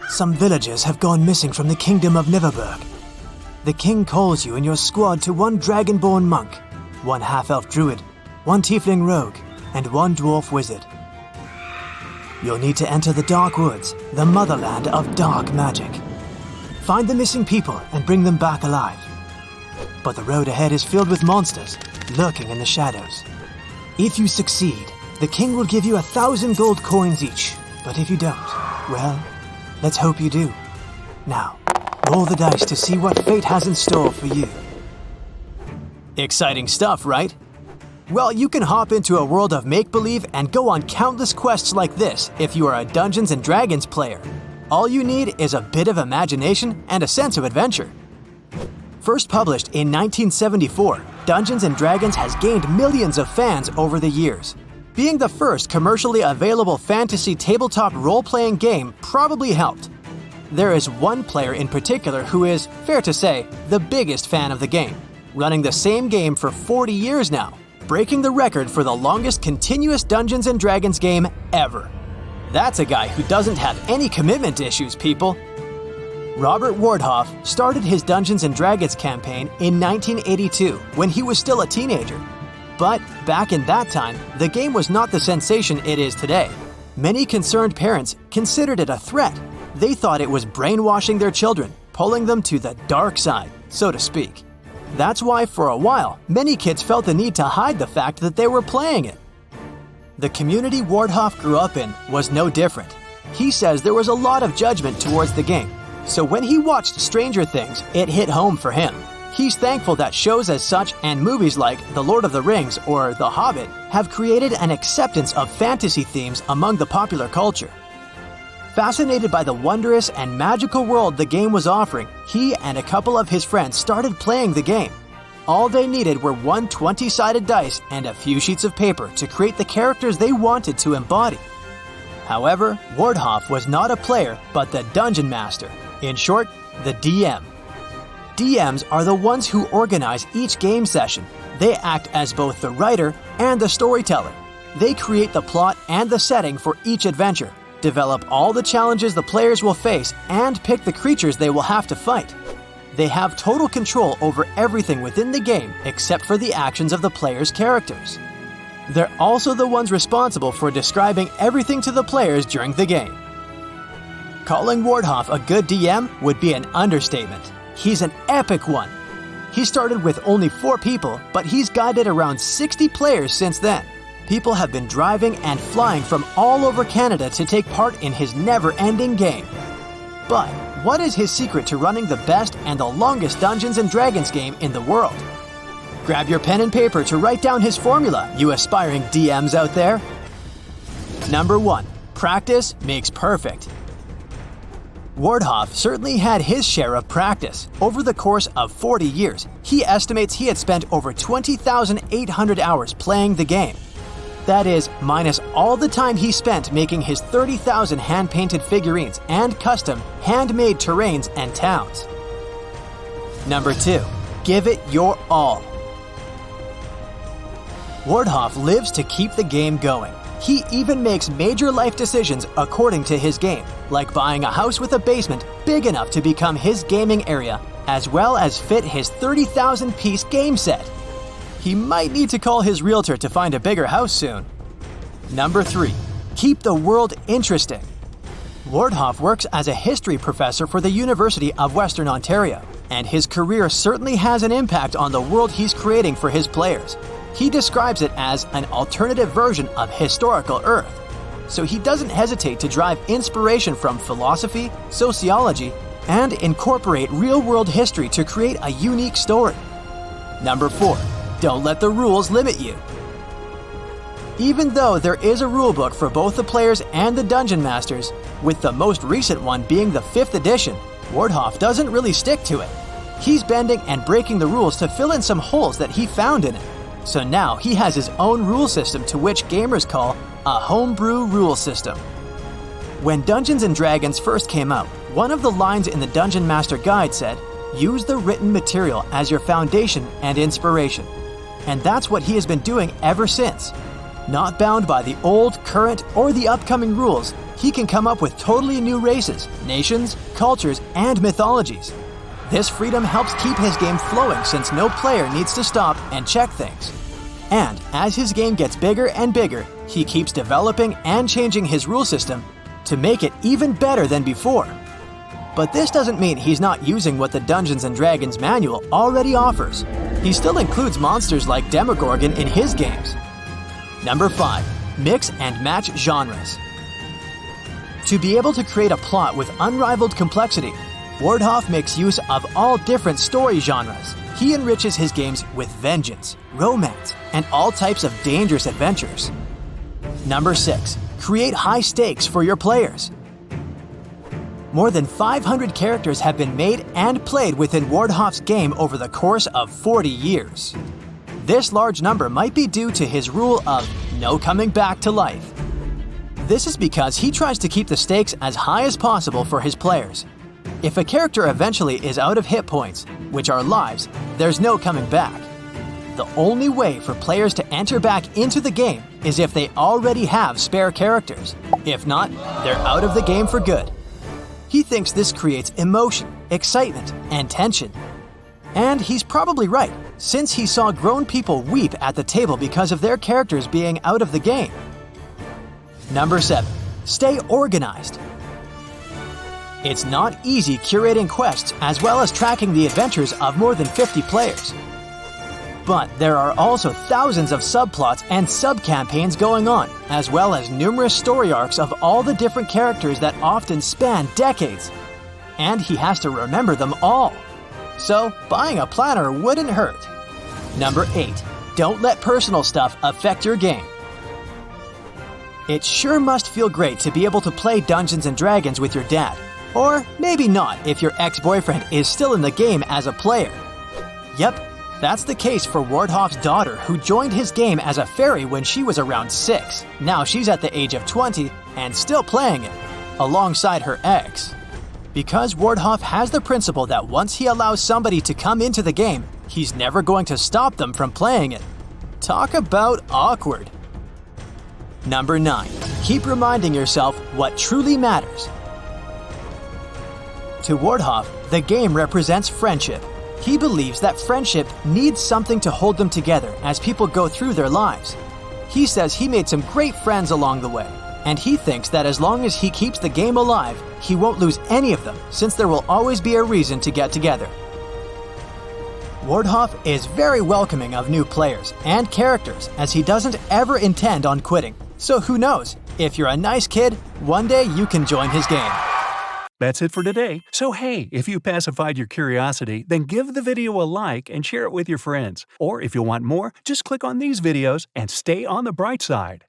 Some villagers have gone missing from the kingdom of Neverberg. The king calls you and your squad to one dragonborn monk, one half-elf druid, one tiefling rogue, and one dwarf wizard. You'll need to enter the Dark Woods, the motherland of dark magic. Find the missing people and bring them back alive. But the road ahead is filled with monsters, lurking in the shadows. If you succeed, the king will give you 1,000 gold coins each. But if you don't, well, let's hope you do. Now, roll the dice to see what fate has in store for you. Exciting stuff, right? Well, you can hop into a world of make-believe and go on countless quests like this if you are a Dungeons & Dragons player. All you need is a bit of imagination and a sense of adventure. First published in 1974, Dungeons & Dragons has gained millions of fans over the years. Being the first commercially available fantasy tabletop role-playing game probably helped. There is one player in particular who is, fair to say, the biggest fan of the game, running the same game for 40 years now, breaking the record for the longest continuous Dungeons & Dragons game ever. That's a guy who doesn't have any commitment issues, people. Robert Wardhaugh started his Dungeons & Dragons campaign in 1982 when he was still a teenager. But back in that time, the game was not the sensation it is today. Many concerned parents considered it a threat. They thought it was brainwashing their children, pulling them to the dark side, so to speak. That's why for a while, many kids felt the need to hide the fact that they were playing it. The community Wardhaugh grew up in was no different. He says there was a lot of judgment towards the game, so when he watched Stranger Things, it hit home for him. He's thankful that shows as such and movies like The Lord of the Rings or The Hobbit have created an acceptance of fantasy themes among the popular culture. Fascinated by the wondrous and magical world the game was offering, he and a couple of his friends started playing the game. All they needed were one 20-sided dice and a few sheets of paper to create the characters they wanted to embody. However, Wardhaugh was not a player, but the Dungeon Master. In short, the DM. DMs are the ones who organize each game session. They act as both the writer and the storyteller. They create the plot and the setting for each adventure, develop all the challenges the players will face, and pick the creatures they will have to fight. They have total control over everything within the game except for the actions of the players' characters. They're also the ones responsible for describing everything to the players during the game. Calling Wardhaugh a good DM would be an understatement. He's an epic one. He started with only 4 people, but he's guided around 60 players since then. People have been driving and flying from all over Canada to take part in his never-ending game. But what is his secret to running the best and the longest Dungeons & Dragons game in the world? Grab your pen and paper to write down his formula, you aspiring DMs out there. Number 1. Practice makes perfect. Wardhaugh certainly had his share of practice. Over the course of 40 years, he estimates he had spent over 20,800 hours playing the game. That is, minus all the time he spent making his 30,000 hand-painted figurines and custom, handmade terrains and towns. Number 2. Give it your all. Wardhaugh lives to keep the game going. He even makes major life decisions according to his game, like buying a house with a basement big enough to become his gaming area, as well as fit his 30,000-piece game set. He might need to call his realtor to find a bigger house soon. Number 3. Keep the world interesting. Wardhaugh works as a history professor for the University of Western Ontario, and his career certainly has an impact on the world he's creating for his players. He describes it as an alternative version of historical Earth, so he doesn't hesitate to drive inspiration from philosophy, sociology, and incorporate real-world history to create a unique story. Number 4. Don't let the rules limit you. Even though there is a rulebook for both the players and the Dungeon Masters, with the most recent one being the 5th edition, Wardhaugh doesn't really stick to it. He's bending and breaking the rules to fill in some holes that he found in it. So now he has his own rule system to which gamers call a HOME-BREW rule system. When Dungeons & Dragons first came out, one of the lines in the Dungeon Master Guide said, "Use the written material as your foundation and inspiration." And that's what he has been doing ever since. Not bound by the old, current, or the upcoming rules, he can come up with totally new races, nations, cultures, and mythologies. This freedom helps keep his game flowing since no player needs to stop and check things. And as his game gets bigger and bigger, he keeps developing and changing his rule system to make it even better than before. But this doesn't mean he's not using what the Dungeons & Dragons manual already offers. He still includes monsters like Demogorgon in his games. Number 5. Mix and match genres. To be able to create a plot with unrivaled complexity, Wardhaugh makes use of all different story genres. He enriches his games with vengeance, romance, and all types of dangerous adventures. Number 6. Create high stakes for your players. More than 500 characters have been made and played within Wardhaugh's game over the course of 40 years. This large number might be due to his rule of no coming back to life. This is because he tries to keep the stakes as high as possible for his players. If a character eventually is out of hit points, which are lives, there's no coming back. The only way for players to enter back into the game is if they already have spare characters. If not, they're out of the game for good. He thinks this creates emotion, excitement, and tension. And he's probably right, since he saw grown people weep at the table because of their characters being out of the game. Number 7. Stay organized. It's not easy curating quests as well as tracking the adventures of more than 50 players. But there are also thousands of subplots and sub-campaigns going on, as well as numerous story arcs of all the different characters that often span decades. And he has to remember them all. So, buying a planner wouldn't hurt. Number 8. Don't let personal stuff affect your game. It sure must feel great to be able to play Dungeons & Dragons with your dad. Or maybe not if your ex-boyfriend is still in the game as a player. Yep, that's the case for Wardhaugh's daughter, who joined his game as a fairy when she was around 6. Now she's at the age of 20 and still playing it, alongside her ex. Because Wardhaugh has the principle that once he allows somebody to come into the game, he's never going to stop them from playing it. Talk about awkward. Number 9. Keep reminding yourself what truly matters. To Wardhaugh, the game represents friendship. He believes that friendship needs something to hold them together as people go through their lives. He says he made some great friends along the way, and he thinks that as long as he keeps the game alive, he won't lose any of them, since there will always be a reason to get together. Wardhaugh is very welcoming of new players and characters, as he doesn't ever intend on quitting. So who knows, if you're a nice kid, one day you can join his game. That's it for today. So hey, if you pacified your curiosity, then give the video a like and share it with your friends. Or if you want more, just click on these videos and stay on the bright side.